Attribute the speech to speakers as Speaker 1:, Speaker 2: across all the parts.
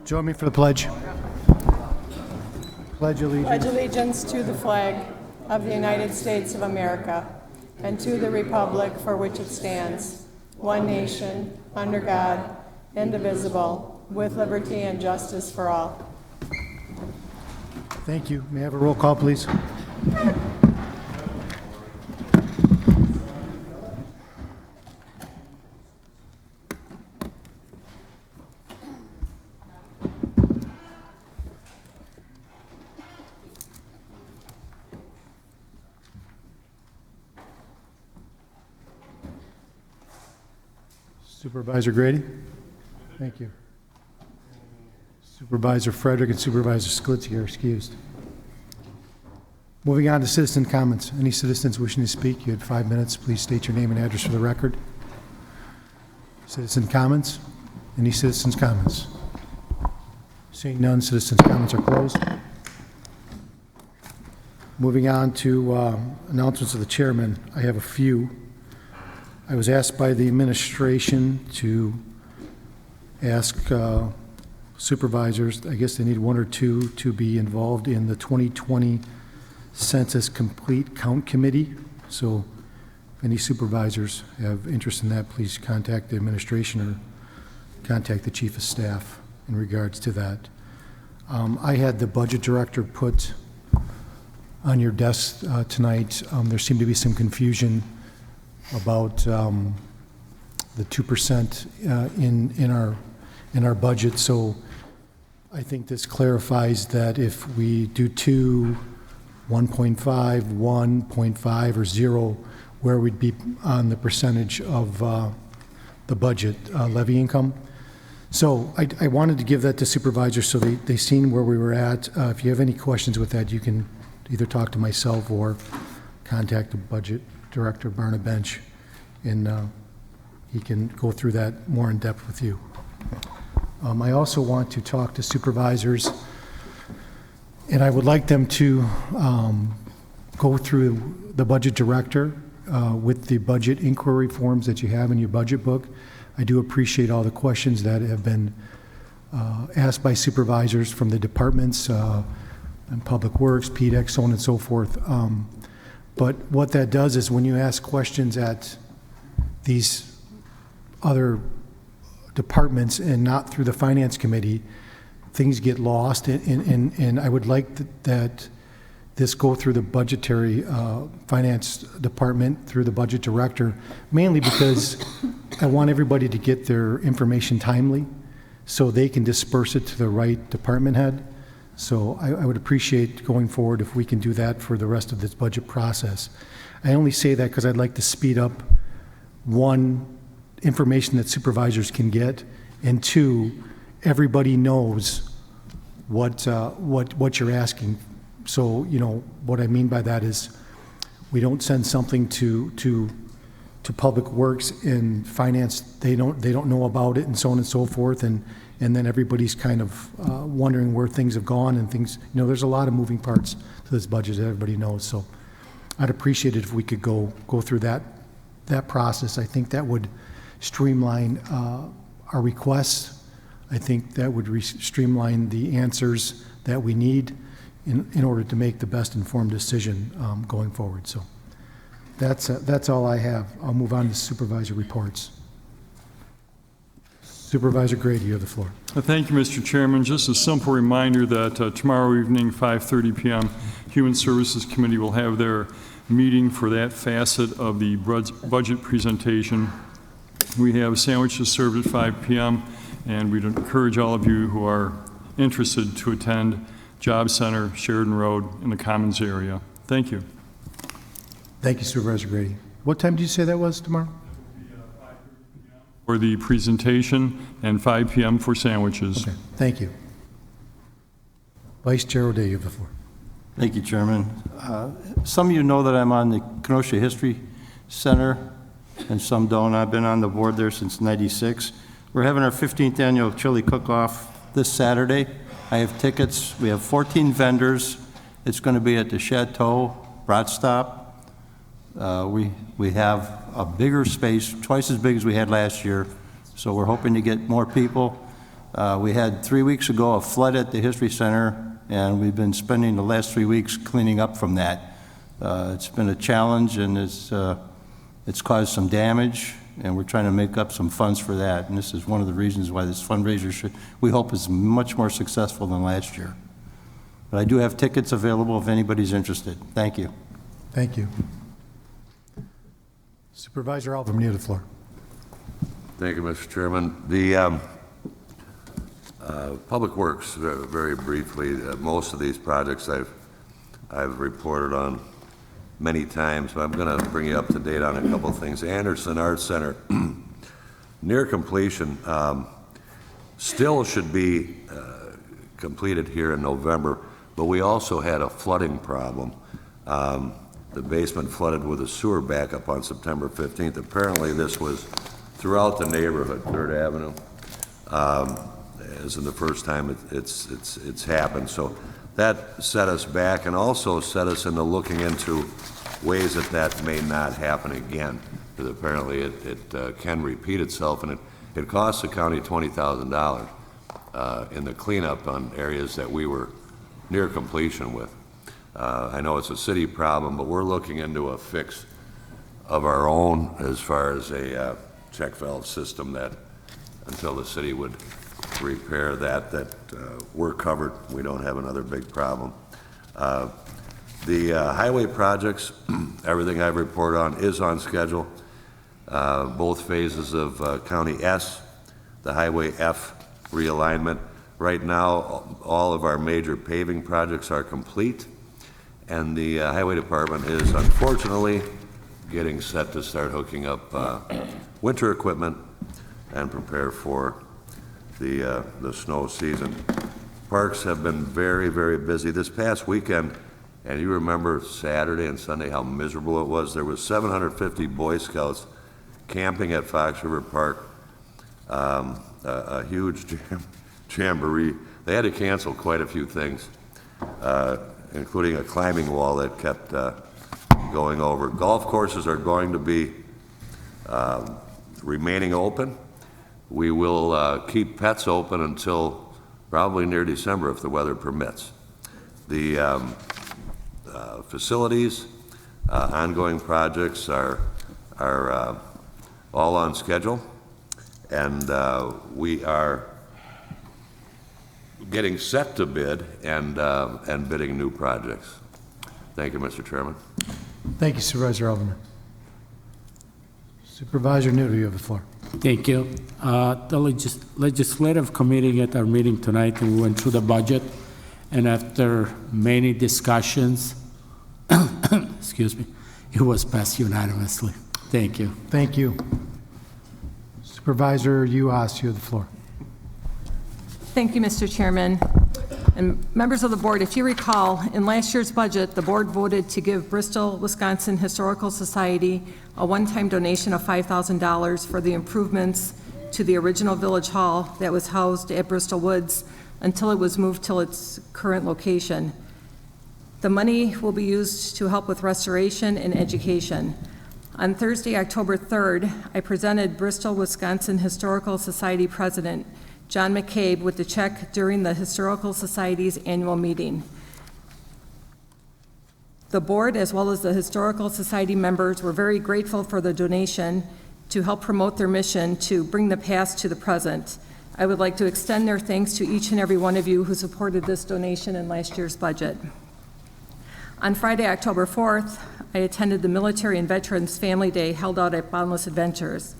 Speaker 1: Join me for the pledge. Pledge allegiance.
Speaker 2: Pledge allegiance to the flag of the United States of America and to the republic for which it stands, one nation, under God, indivisible, with liberty and justice for all.
Speaker 1: Thank you. May I have a roll call, please? Supervisor Grady? Thank you. Supervisor Frederick and Supervisor Scalzi are excused. Moving on to citizen comments. Any citizens wishing to speak, you had 5 minutes. Please state your name and address for the record. Citizen comments? Any citizens' comments? Seeing none, citizens' comments are closed. Moving on to announcements of the chairman, I have a few. I was asked by the administration to ask supervisors, I guess they need one or two, to be involved in the 2020 Census Complete Count Committee. So if any supervisors have interest in that, please contact the administration or contact the chief of staff in regards to that. I had the budget director put on your desk tonight. There seemed to be some confusion about the 2% in our budget. So I think this clarifies that if we do 2, 1.5, 1.5, or 0, where we'd be on the percentage of the budget levy income. So I wanted to give that to supervisors so they seen where we were at. If you have any questions with that, you can either talk to myself or contact the budget director, Barna Bench, and he can go through that more in depth with you. I also want to talk to supervisors, and I would like them to go through the budget director with the budget inquiry forms that you have in your budget book. I do appreciate all the questions that have been asked by supervisors from the departments and Public Works, PDEC, so on and so forth. But what that does is when you ask questions at these other departments and not through the finance committee, things get lost, and I would like that this go through the budgetary finance department through the budget director, mainly because I want everybody to get their information timely so they can disperse it to the right department head. So I would appreciate going forward if we can do that for the rest of this budget process. I only say that because I'd like to speed up, one, information that supervisors can get, and two, everybody knows what you're asking. So, you know, what I mean by that is we don't send something to Public Works and Finance, they don't know about it, and so on and so forth, and then everybody's kind of wondering where things have gone and things, you know, there's a lot of moving parts to this budget that everybody knows. So I'd appreciate it if we could go through that process. I think that would streamline our requests. I think that would streamline the answers that we need in order to make the best informed decision going forward. So that's all I have. I'll move on to supervisor reports. Supervisor Grady, you have the floor.
Speaker 3: Thank you, Mr. Chairman. Just a simple reminder that tomorrow evening, 5:30 p.m., Human Services Committee will have their meeting for that facet of the budget presentation. We have sandwiches served at 5 p.m., and we'd encourage all of you who are interested to attend Job Center, Sheridan Road, in the Commons area. Thank you.
Speaker 1: Thank you, Supervisor Grady. What time did you say that was tomorrow?
Speaker 3: For the presentation and 5 p.m. for sandwiches.
Speaker 1: Okay, thank you. Vice Chair O'Day, you have the floor.
Speaker 4: Thank you, Chairman. Some of you know that I'm on the Kenosha History Center, and some don't. I've been on the board there since '96. We're having our 15th annual chili cook-off this Saturday. I have tickets. We have 14 vendors. It's going to be at the Chateau Brat Stop. We have a bigger space, twice as big as we had last year, so we're hoping to get more people. We had 3 weeks ago a flood at the History Center, and we've been spending the last 3 weeks cleaning up from that. It's been a challenge, and it's caused some damage, and we're trying to make up some funds for that. And this is one of the reasons why this fundraiser we hope is much more successful than last year. But I do have tickets available if anybody's interested. Thank you.
Speaker 1: Thank you. Supervisor Alverman, you have the floor.
Speaker 5: Thank you, Mr. Chairman. The Public Works, very briefly, most of these projects I've reported on many times, but I'm going to bring you up to date on a couple of things. Anderson Arts Center, near completion, still should be completed here in November, but we also had a flooding problem. The basement flooded with a sewer backup on September 15th. Apparently this was throughout the neighborhood, 3rd Avenue. Isn't the first time it's happened. So that set us back and also set us into looking into ways that may not happen again. Because apparently it can repeat itself, and it costs the county $20,000 in the cleanup on areas that we were near completion with. I know it's a city problem, but we're looking into a fix of our own as far as a check valve system that until the city would repair that we're covered. We don't have another big problem. The highway projects, everything I've reported on is on schedule. Both phases of County S, the Highway F realignment. Right now, all of our major paving projects are complete, and the Highway Department is unfortunately getting set to start hooking up winter equipment and prepare for the snow season. Parks have been very, very busy this past weekend, and you remember Saturday and Sunday how miserable it was. There was 750 Boy Scouts camping at Fox River Park, a huge jamboree. They had to cancel quite a few things, including a climbing wall that kept going over. Golf courses are going to be remaining open. We will keep pets open until probably near December if the weather permits. The facilities, ongoing projects are all on schedule, and we are getting set to bid and bidding new projects. Thank you, Mr. Chairman.
Speaker 1: Thank you, Supervisor Alverman. Supervisor Newton, you have the floor.
Speaker 6: Thank you. The legislative committee at our meeting tonight, and we went through the budget, and after many discussions, excuse me, it was passed unanimously. Thank you.
Speaker 1: Thank you. Supervisor Uhas, you have the floor.
Speaker 2: Thank you, Mr. Chairman. And members of the board, if you recall, in last year's budget, the board voted to give Bristol, Wisconsin Historical Society a one-time donation of $5,000 for the improvements to the original village hall that was housed at Bristol Woods until it was moved to its current location. The money will be used to help with restoration and education. On Thursday, October 3rd, I presented Bristol, Wisconsin Historical Society President John McCabe with the check during the Historical Society's annual meeting. The board, as well as the Historical Society members, were very grateful for the donation to help promote their mission to bring the past to the present. I would like to extend their thanks to each and every one of you who supported this donation in last year's budget. On Friday, October 4th, I attended the Military and Veterans Family Day held out at Boundless Adventures.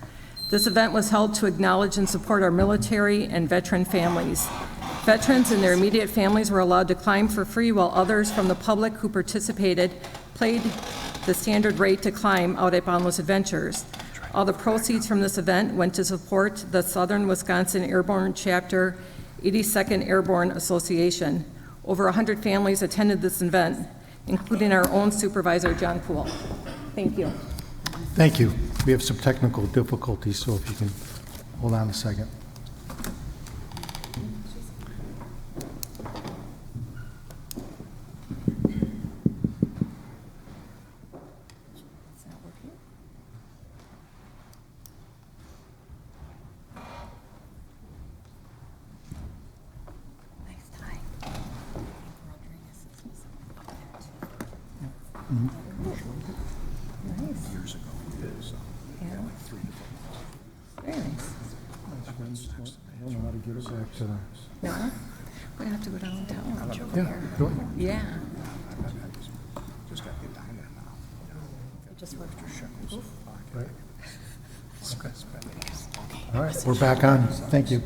Speaker 2: This event was held to acknowledge and support our military and veteran families. Veterans and their immediate families were allowed to climb for free, while others from the public who participated paid the standard rate to climb out at Boundless Adventures. All the proceeds from this event went to support the Southern Wisconsin Airborne Chapter 82nd Airborne Association. Over 100 families attended this event, including our own supervisor, John Poole. Thank you.
Speaker 1: Thank you. We have some technical difficulties, so if you can hold on a second.
Speaker 7: Very nice.
Speaker 1: I don't know how to get it back to the...
Speaker 7: No? We're gonna have to go downtown.
Speaker 1: Yeah, go ahead.
Speaker 7: Yeah.
Speaker 1: Right. All right, we're back on. Thank you.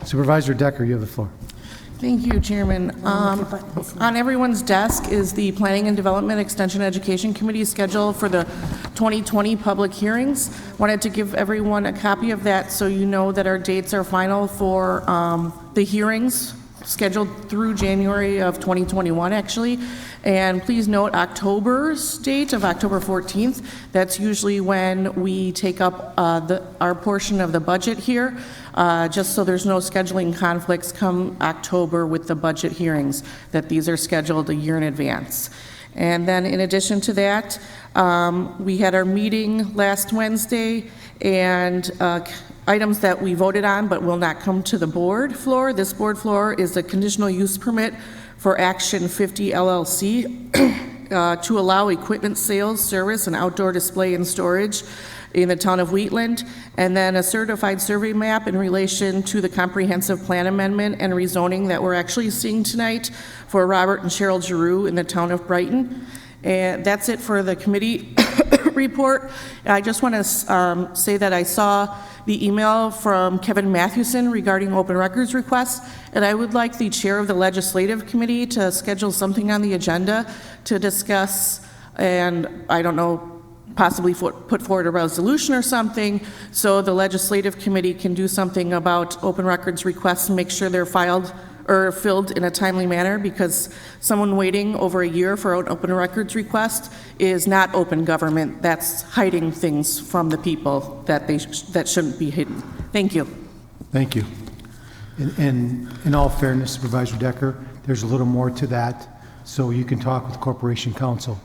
Speaker 1: Supervisor Decker, you have the floor.
Speaker 8: Thank you, Chairman. On everyone's desk is the Planning and Development Extension Education Committee schedule for the 2020 public hearings. Wanted to give everyone a copy of that so you know that our dates are final for the hearings scheduled through January of 2021, actually. And please note October's date of October 14th. That's usually when we take up our portion of the budget here, just so there's no scheduling conflicts come October with the budget hearings, that these are scheduled a year in advance. And then in addition to that, we had our meeting last Wednesday, and items that we voted on but will not come to the board floor. This board floor is a conditional use permit for Action 50 LLC to allow equipment sales, service, and outdoor display and storage in the town of Wheatland, and then a certified survey map in relation to the comprehensive plan amendment and rezoning that we're actually seeing tonight for Robert and Cheryl Giroux in the town of Brighton. And that's it for the committee report. I just want to say that I saw the email from Kevin Mathewson regarding open records requests, and I would like the chair of the legislative committee to schedule something on the agenda to discuss, and I don't know, possibly put forward a resolution or something, so the legislative committee can do something about open records requests and make sure they're filed or filled in a timely manner, because someone waiting over a year for an open records request is not open government. That's hiding things from the people that that shouldn't be hidden. Thank you.
Speaker 1: Thank you. In all fairness, Supervisor Decker, there's a little more to that, so you can talk with Corporation Counsel,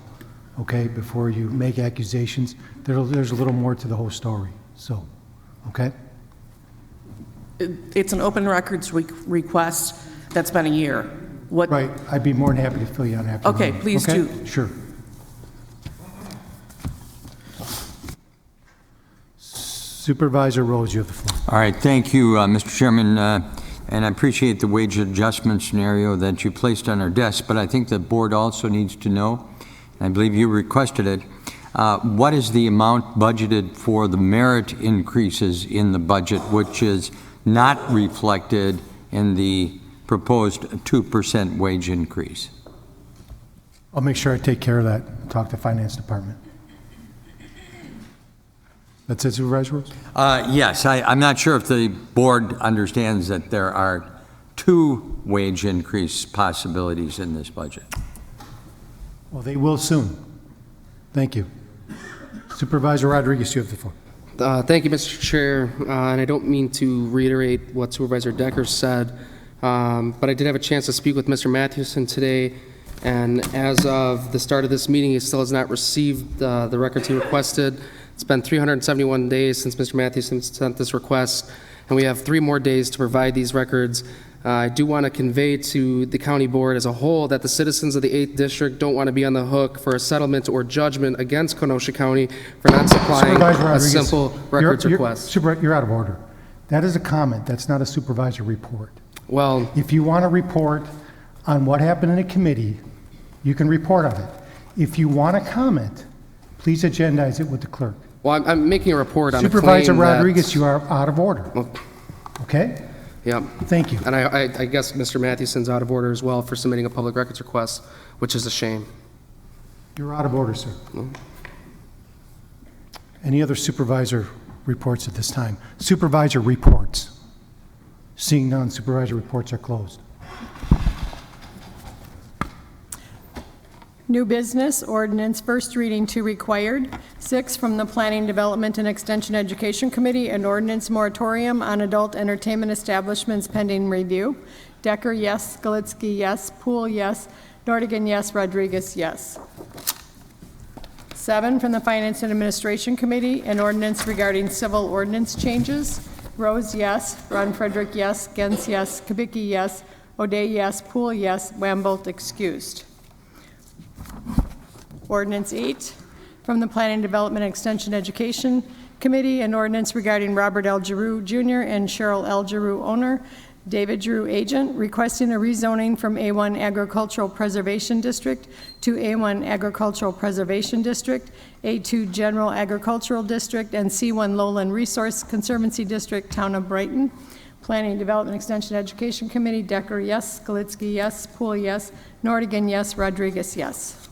Speaker 1: okay, before you make accusations. There's a little more to the whole story, so, okay?
Speaker 8: It's an open records request that's been a year. What?
Speaker 1: Right, I'd be more than happy to fill you on after.
Speaker 8: Okay, please do.
Speaker 1: Sure. Supervisor Rose, you have the floor.
Speaker 9: All right, thank you, Mr. Chairman, and I appreciate the wage adjustment scenario that you placed on our desk, but I think the board also needs to know, and I believe you requested it, what is the amount budgeted for the merit increases in the budget, which is not reflected in the proposed 2% wage increase?
Speaker 1: I'll make sure I take care of that, talk to Finance Department. That's it, Supervisor Rose?
Speaker 9: Yes, I'm not sure if the board understands that there are 2 wage increase possibilities in this budget.
Speaker 1: Well, they will soon. Thank you. Supervisor Rodriguez, you have the floor.
Speaker 10: Thank you, Mr. Chair, and I don't mean to reiterate what Supervisor Decker said, but I did have a chance to speak with Mr. Mathewson today, and as of the start of this meeting, he still has not received the records he requested. It's been 371 days since Mr. Mathewson sent this request, and we have 3 more days to provide these records. I do want to convey to the county board as a whole that the citizens of the 8th District don't want to be on the hook for a settlement or judgment against Kenosha County for not supplying a simple records request.
Speaker 1: You're out of order. That is a comment. That's not a supervisor report.
Speaker 10: Well,
Speaker 1: if you want to report on what happened in a committee, you can report on it. If you want to comment, please agendize it with the clerk.
Speaker 10: Well, I'm making a report on
Speaker 1: Supervisor
Speaker 10: a claim
Speaker 1: Rodriguez, you are out of order. Okay?
Speaker 10: Yeah.
Speaker 1: Thank you.
Speaker 10: And I guess Mr. Mathewson's out of order as well for submitting a public records request, which is a shame.
Speaker 1: You're out of order, sir. Any other supervisor reports at this time? Supervisor reports. Seeing none, supervisor reports are closed.
Speaker 2: New business, ordinance, first reading 2 required. 6 from the Planning, Development, and Extension Education Committee, an ordinance moratorium on adult entertainment establishments pending review. Decker, yes. Galitsky, yes. Poole, yes. Nordigan, yes. Rodriguez, yes. 7 from the Finance and Administration Committee, an ordinance regarding civil ordinance changes. Rose, yes. Ron Frederick, yes. Gens, yes. Kubicki, yes. O'Day, yes. Poole, yes. Wambolt excused. Ordinance 8, from the Planning, Development, and Extension Education Committee, an ordinance regarding Robert L. Giroux Jr. and Cheryl L. Giroux owner, David Giroux agent, requesting a rezoning from A1 Agricultural Preservation District to A1 Agricultural Preservation District, A2 General Agricultural District, and C1 Lowland Resource Conservancy District, Town of Brighton. Planning, Development, Extension Education Committee, Decker, yes. Skalitsky, yes. Poole, yes. Nordigan, yes. Rodriguez, yes.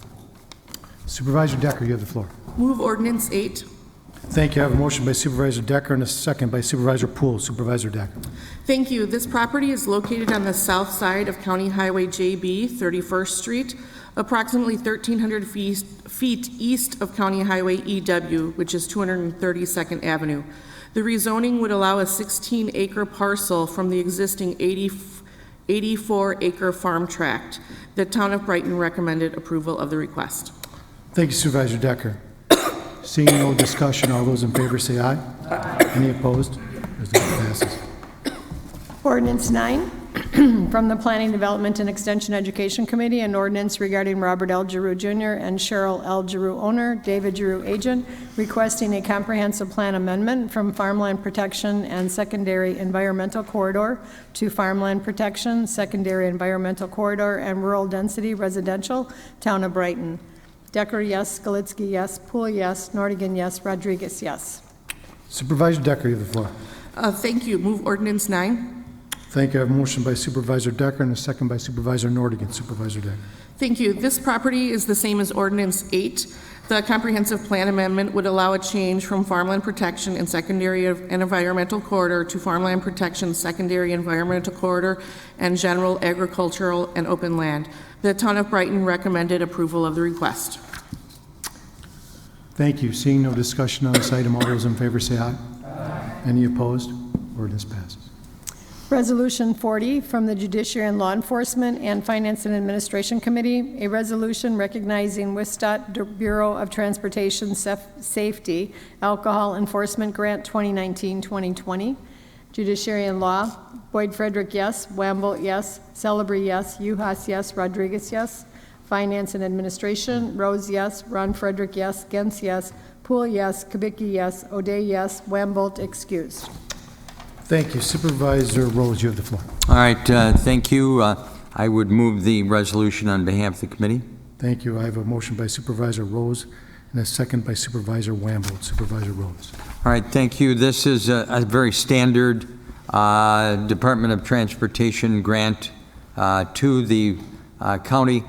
Speaker 1: Supervisor Decker, you have the floor.
Speaker 8: Move ordinance 8.
Speaker 1: Thank you. I have a motion by Supervisor Decker and a second by Supervisor Poole. Supervisor Decker.
Speaker 8: Thank you. This property is located on the south side of County Highway JB, 31st Street, approximately 1,300 feet east of County Highway EW, which is 232nd Avenue. The rezoning would allow a 16-acre parcel from the existing 84-acre farm tract. The Town of Brighton recommended approval of the request.
Speaker 1: Thank you, Supervisor Decker. Seeing no discussion, all those in favor say aye. Aye. Any opposed? Resolution passes.
Speaker 2: Ordinance 9, from the Planning, Development, and Extension Education Committee, an ordinance regarding Robert L. Giroux Jr. and Cheryl L. Giroux owner, David Giroux agent, requesting a comprehensive plan amendment from farmland protection and secondary environmental corridor to farmland protection, secondary environmental corridor, and rural density residential, Town of Brighton. Decker, yes. Skalitsky, yes. Poole, yes. Nordigan, yes. Rodriguez, yes.
Speaker 1: Supervisor Decker, you have the floor.
Speaker 8: Thank you. Move ordinance 9.
Speaker 1: Thank you. I have a motion by Supervisor Decker and a second by Supervisor Nordigan. Supervisor Decker.
Speaker 8: Thank you. This property is the same as ordinance 8. The comprehensive plan amendment would allow a change from farmland protection and secondary and environmental corridor to farmland protection, secondary environmental corridor, and general agricultural and open land. The Town of Brighton recommended approval of the request.
Speaker 1: Thank you. Seeing no discussion on this item, all those in favor say aye. Aye. Any opposed? Ordinance passes.
Speaker 2: Resolution 40 from the Judiciary and Law Enforcement and Finance and Administration Committee, a resolution recognizing Wistat Bureau of Transportation Safety Alcohol Enforcement Grant 2019-2020. Judiciary and Law, Boyd Frederick, yes. Wambolt, yes. Celebrity, yes. Uhas, yes. Rodriguez, yes. Finance and Administration, Rose, yes. Ron Frederick, yes. Gens, yes. Poole, yes. Kubicki, yes. O'Day, yes. Wambolt, excused.
Speaker 1: Thank you. Supervisor Rose, you have the floor.
Speaker 9: All right, thank you. I would move the resolution on behalf of the committee.
Speaker 1: Thank you. I have a motion by Supervisor Rose and a second by Supervisor Wambolt. Supervisor Rose.
Speaker 9: All right, thank you. This is a very standard Department of Transportation grant to the county,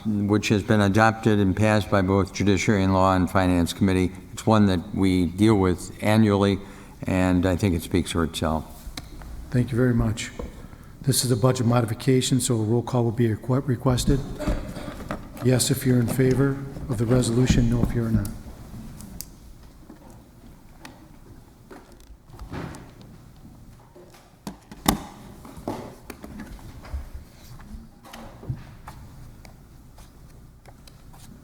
Speaker 9: which has been adopted and passed by both Judiciary and Law and Finance Committee. It's one that we deal with annually, and I think it speaks for itself.
Speaker 1: Thank you very much. This is a budget modification, so a roll call will be requested. Yes if you're in favor of the resolution, no if you're not.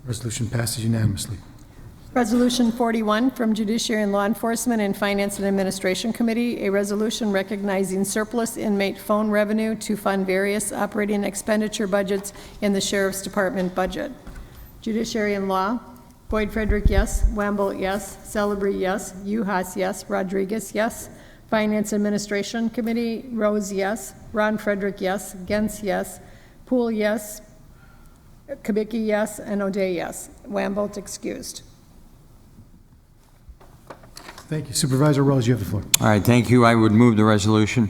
Speaker 1: Resolution passes unanimously.
Speaker 2: Resolution 41 from Judiciary and Law Enforcement and Finance and Administration Committee, a resolution recognizing surplus inmate phone revenue to fund various operating expenditure budgets in the Sheriff's Department budget. Judiciary and Law, Boyd Frederick, yes. Wambolt, yes. Celebrity, yes. Uhas, yes. Rodriguez, yes. Finance Administration Committee, Rose, yes. Ron Frederick, yes. Gens, yes. Poole, yes. Kubicki, yes. And O'Day, yes. Wambolt, excused.
Speaker 1: Thank you. Supervisor Rose, you have the floor.
Speaker 9: All right, thank you. I would move the resolution.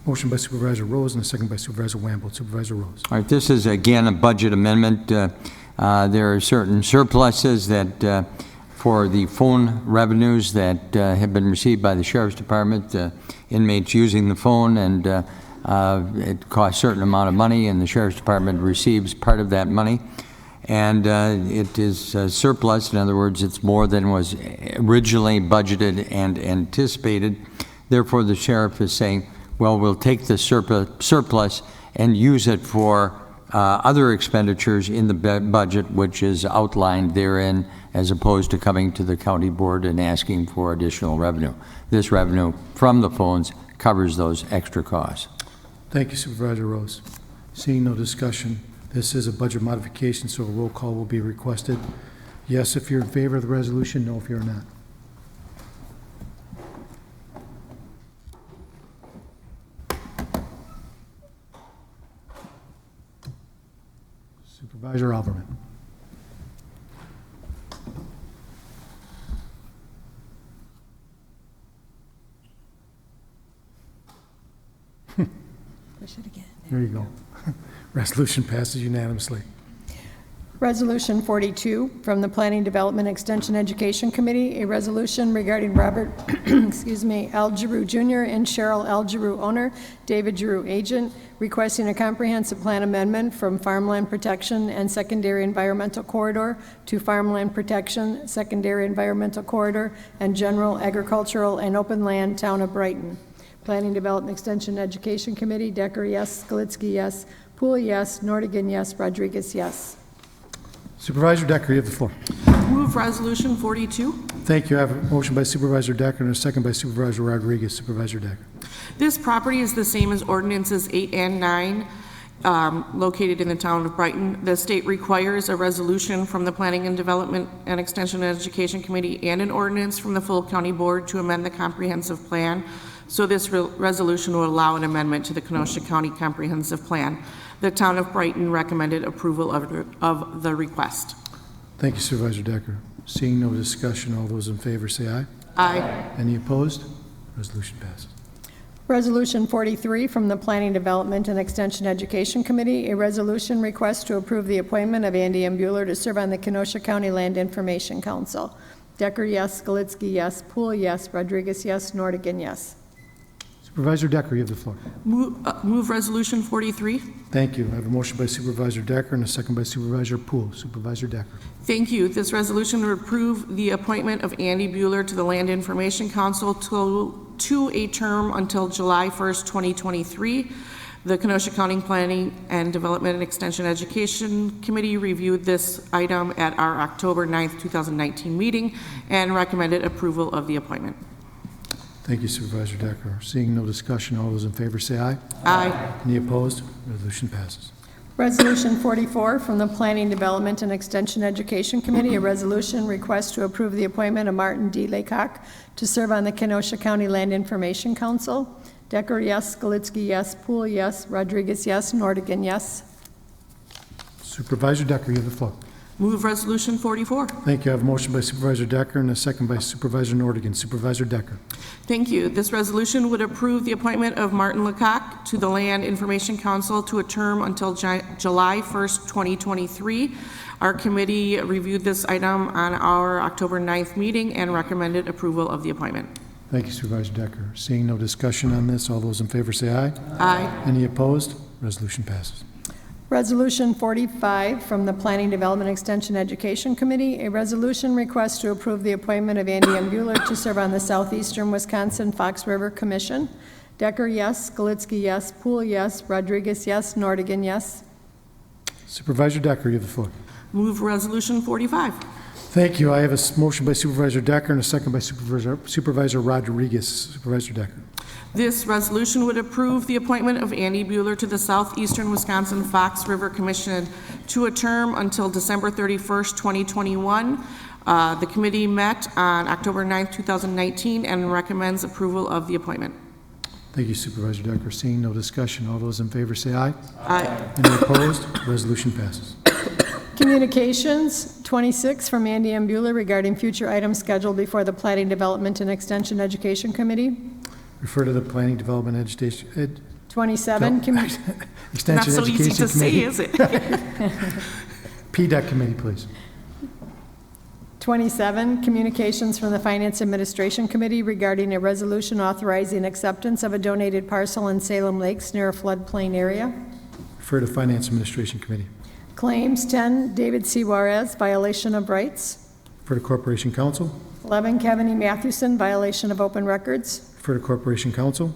Speaker 1: Motion by Supervisor Rose and a second by Supervisor Wambolt. Supervisor Rose.
Speaker 9: All right, this is again a budget amendment. There are certain surpluses that for the phone revenues that have been received by the Sheriff's Department, inmates using the phone, and it costs a certain amount of money, and the Sheriff's Department receives part of that money. And it is surplus. In other words, it's more than was originally budgeted and anticipated. Therefore, the sheriff is saying, well, we'll take the surplus and use it for other expenditures in the budget, which is outlined therein, as opposed to coming to the county board and asking for additional revenue. This revenue from the phones covers those extra costs.
Speaker 1: Thank you, Supervisor Rose. Seeing no discussion, this is a budget modification, so a roll call will be requested. Yes if you're in favor of the resolution, no if you're not. Supervisor Alberman.
Speaker 7: Push it again.
Speaker 1: There you go. Resolution passes unanimously.
Speaker 2: Resolution 42 from the Planning Development Extension Education Committee, a resolution regarding Robert, excuse me, L. Giroux Jr. and Cheryl L. Giroux owner, David Giroux agent, requesting a comprehensive plan amendment from farmland protection and secondary environmental corridor to farmland protection, secondary environmental corridor, and general agricultural and open land, Town of Brighton. Planning Development Extension Education Committee, Decker, yes. Skalitsky, yes. Poole, yes. Nordigan, yes. Rodriguez, yes.
Speaker 1: Supervisor Decker, you have the floor.
Speaker 8: Move Resolution 42.
Speaker 1: Thank you. I have a motion by Supervisor Decker and a second by Supervisor Rodriguez. Supervisor Decker.
Speaker 8: This property is the same as ordinances 8 and 9, located in the town of Brighton. The state requires a resolution from the Planning and Development and Extension Education Committee and an ordinance from the full county board to amend the comprehensive plan. So this resolution will allow an amendment to the Kenosha County Comprehensive Plan. The town of Brighton recommended approval of the request.
Speaker 1: Thank you, Supervisor Decker. Seeing no discussion, all those in favor say aye.
Speaker 8: Aye.
Speaker 1: Any opposed? Resolution passes.
Speaker 2: Resolution 43 from the Planning Development and Extension Education Committee, a resolution request to approve the appointment of Andy M. Bueller to serve on the Kenosha County Land Information Council. Decker, yes. Skalitsky, yes. Poole, yes. Rodriguez, yes. Nordigan, yes.
Speaker 1: Supervisor Decker, you have the floor.
Speaker 8: Move Resolution 43.
Speaker 1: Thank you. I have a motion by Supervisor Decker and a second by Supervisor Poole. Supervisor Decker.
Speaker 8: Thank you. This resolution will approve the appointment of Andy Bueller to the Land Information Council to a term until July 1st, 2023. The Kenosha County Planning and Development and Extension Education Committee reviewed this item at our October 9th, 2019 meeting and recommended approval of the appointment.
Speaker 1: Thank you, Supervisor Decker. Seeing no discussion, all those in favor say aye.
Speaker 8: Aye.
Speaker 1: Any opposed? Resolution passes.
Speaker 2: Resolution 44 from the Planning Development and Extension Education Committee, a resolution request to approve the appointment of Martin D. Laycock to serve on the Kenosha County Land Information Council. Decker, yes. Skalitsky, yes. Poole, yes. Rodriguez, yes. Nordigan, yes.
Speaker 1: Supervisor Decker, you have the floor.
Speaker 8: Move Resolution 44.
Speaker 1: Thank you. I have a motion by Supervisor Decker and a second by Supervisor Nordigan. Supervisor Decker.
Speaker 8: Thank you. This resolution would approve the appointment of Martin Lecoq to the Land Information Council to a term until July 1st, 2023. Our committee reviewed this item on our October 9th meeting and recommended approval of the appointment.
Speaker 1: Thank you, Supervisor Decker. Seeing no discussion on this, all those in favor say aye.
Speaker 8: Aye.
Speaker 1: Any opposed? Resolution passes.
Speaker 2: Resolution 45 from the Planning Development Extension Education Committee, a resolution request to approve the appointment of Andy M. Bueller to serve on the Southeastern Wisconsin Fox River Commission. Decker, yes. Skalitsky, yes. Poole, yes. Rodriguez, yes. Nordigan, yes.
Speaker 1: Supervisor Decker, you have the floor.
Speaker 8: Move Resolution 45.
Speaker 1: Thank you. I have a motion by Supervisor Decker and a second by Supervisor Rodriguez. Supervisor Decker.
Speaker 8: This resolution would approve the appointment of Andy Bueller to the Southeastern Wisconsin Fox River Commission to a term until December 31st, 2021. The committee met on October 9th, 2019 and recommends approval of the appointment.
Speaker 1: Thank you, Supervisor Decker. Seeing no discussion, all those in favor say aye.
Speaker 8: Aye.
Speaker 1: Any opposed? Resolution passes.
Speaker 2: Communications 26 from Andy M. Bueller regarding future items scheduled before the Planning Development and Extension Education Committee.
Speaker 1: Refer to the Planning Development Education
Speaker 2: 27.
Speaker 1: Extension
Speaker 8: Not so easy
Speaker 1: Education
Speaker 8: to say,
Speaker 1: Committee.
Speaker 8: is it?
Speaker 1: PDEC Committee, please.
Speaker 2: 27, communications from the Finance Administration Committee regarding a resolution authorizing acceptance of a donated parcel in Salem Lakes near a floodplain area.
Speaker 1: Refer to Finance Administration Committee.
Speaker 2: Claims 10, David C. Juarez, violation of rights.
Speaker 1: Refer to Corporation Council.
Speaker 2: 11, Kevin E. Mathewson, violation of open records.
Speaker 1: Refer to Corporation Council.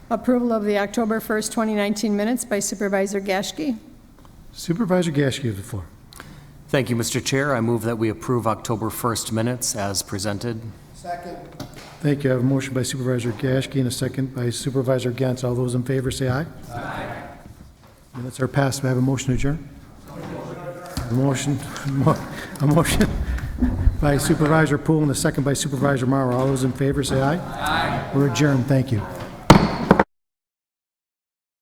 Speaker 2: Approval of the October 1st, 2019 minutes by Supervisor Gashke.
Speaker 1: Supervisor Gashke, you have the floor.
Speaker 11: Thank you, Mr. Chair. I move that we approve October 1st minutes as presented.
Speaker 1: Second. Thank you. I have a motion by Supervisor Gashke and a second by Supervisor Gantz. All those in favor say aye. Aye. Minutes are passed. Do I have a motion to adjourn? A motion by Supervisor Poole and a second by Supervisor Mauer. All those in favor say aye. Aye. We're adjourned. Thank you.